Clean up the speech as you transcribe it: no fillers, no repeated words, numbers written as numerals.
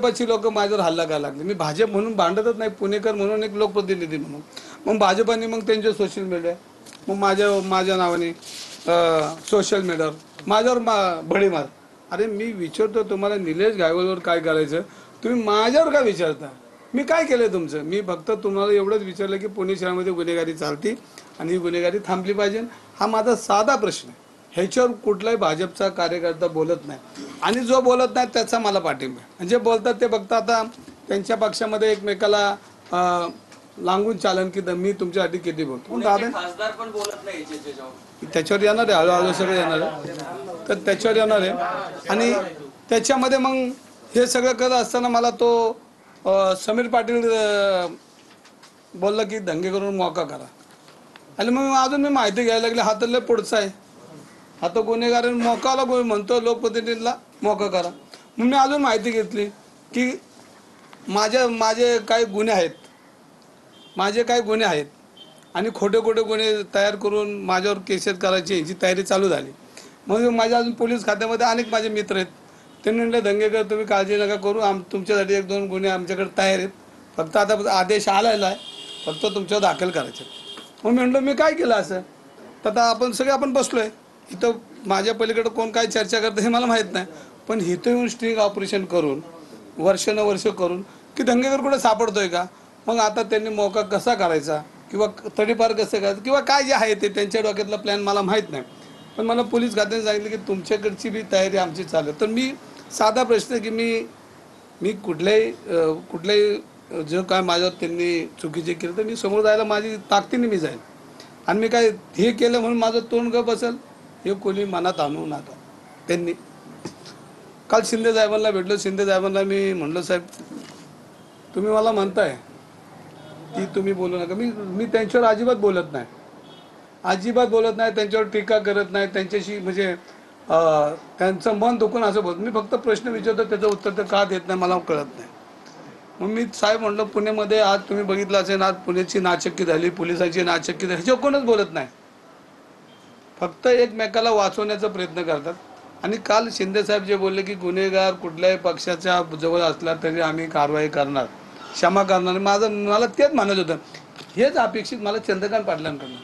भाजपची लोक माझ्यावर हल्ला करायला लागले. मी भाजप म्हणून भांडतच नाही, पुणेकर म्हणून एक लोकप्रतिनिधी म्हणून. मग भाजपाने मग त्यांचे सोशल मीडिया मग माझ्या नावाने सोशल मीडियावर माझ्यावर भडी मार. अरे मी विचारतो तुम्हाला निलेश गायकवाडवर काय करायचं, तुम्ही माझ्यावर काय विचारता? मी काय केलं तुमचं? मी फक्त तुम्हाला एवढंच विचारलं की पुणे शहरामध्ये गुन्हेगारी चालती आणि ही गुन्हेगारी थांबली पाहिजे, हा माझा साधा प्रश्न आहे. ह्याच्यावर कुठलाही भाजपचा कार्यकर्ता बोलत नाही आणि जो बोलत नाही त्याचा मला पाठिंबा आहे. जे बोलतात ते फक्त आता त्यांच्या पक्षामध्ये एकमेकाला लागून चालन की मी तुमच्यासाठी किती बोलतो. दादा खासदार पण बोलत नाही त्याच्यावर येणार आहे, हळूहळू सगळं येणार आहे, तर त्याच्यावर येणार आहे. आणि त्याच्यामध्ये मग हे सगळं करत असताना मला तो समीर पाटील बोलला की दंगे करून मोका करा. आणि मग अजून मी माहिती घ्यायला लागली, हा तर लय पुढचा आहे, हा तर गुन्हेगार मोकाला म्हणतो लोकप्रतिनिधीला मोका करा. मग मी अजून माहिती घेतली की माझे काही गुन्हे आहेत, माझे काही गुन्हे आहेत आणि खोटे गुन्हे तयार करून माझ्यावर केसेस करायची याची तयारी चालू झाली. मग माझ्या अजून पोलीस खात्यामध्ये अनेक माझे मित्र आहेत, त्यांनी म्हटलं दंगेकर तुम्ही काळजी नका करू, तुमच्यासाठी 1-2 गुन्हे आमच्याकडे तयार आहेत, फक्त आता आदेश आलेला आहे, फक्त तुमच्यावर दाखल करायचे. मग मी म्हटलं मी काय केलं असं? तर आता आपण बसलो आहे इथं, माझ्या पलीकडे कोण काय चर्चा करतं हे मला माहीत नाही, पण इथं येऊन स्ट्रिंग ऑपरेशन करून वर्ष करून की दंगेकर कुठे सापडतोय का, मग आता त्यांनी मोका कसा करायचा किंवा तडीपार कसं करायचं किंवा काय जे आहे ते त्यांच्या डोक्यातला प्लॅन मला माहीत नाही. पण मला पोलीस खात्याने सांगितलं की तुमच्याकडची बी तयारी आमची चालू आहे. तर मी साधा प्रश्न की मी कुठल्याही जो काय माझ्यावर त्यांनी चुकीचे केलं तर मी समोर जायला माझी ताकदीने मी जाईल. आणि मी काय हे केलं म्हणून माझं तोंड गप बसेल हे कोणी मनात आणू नका. त्यांनी काल शिंदे साहेबांना भेटलो, शिंदे साहेबांना मी म्हणलो साहेब तुम्ही मला म्हणताय की तुम्ही बोलू नका, मी त्यांच्यावर अजिबात बोलत नाही, त्यांच्यावर टीका करत नाही, त्यांच्याशी म्हणजे त्यांचं मन दुखून असं बोलत. मी फक्त प्रश्न विचारतो, त्याचं उत्तर तर का देत नाही मला कळत नाही. मग मी साहेब म्हणलं पुण्यामध्ये आज तुम्ही बघितलं असेल, आज पुण्याची नाचक्की झाली, पोलिसांची नाचक्की झाली, ह्याच्यावर कोणच बोलत नाही, फक्त एकमेकाला वाचवण्याचा प्रयत्न करतात. आणि काल शिंदे साहेब जे बोलले की गुन्हेगार कुठल्याही पक्षाच्या जवळ असला तरी आम्ही कारवाई करणार, क्षमा करणार, मला तेच म्हणायचं होतं. हेच अपेक्षित मला चंद्रकांत पाटलांकडून.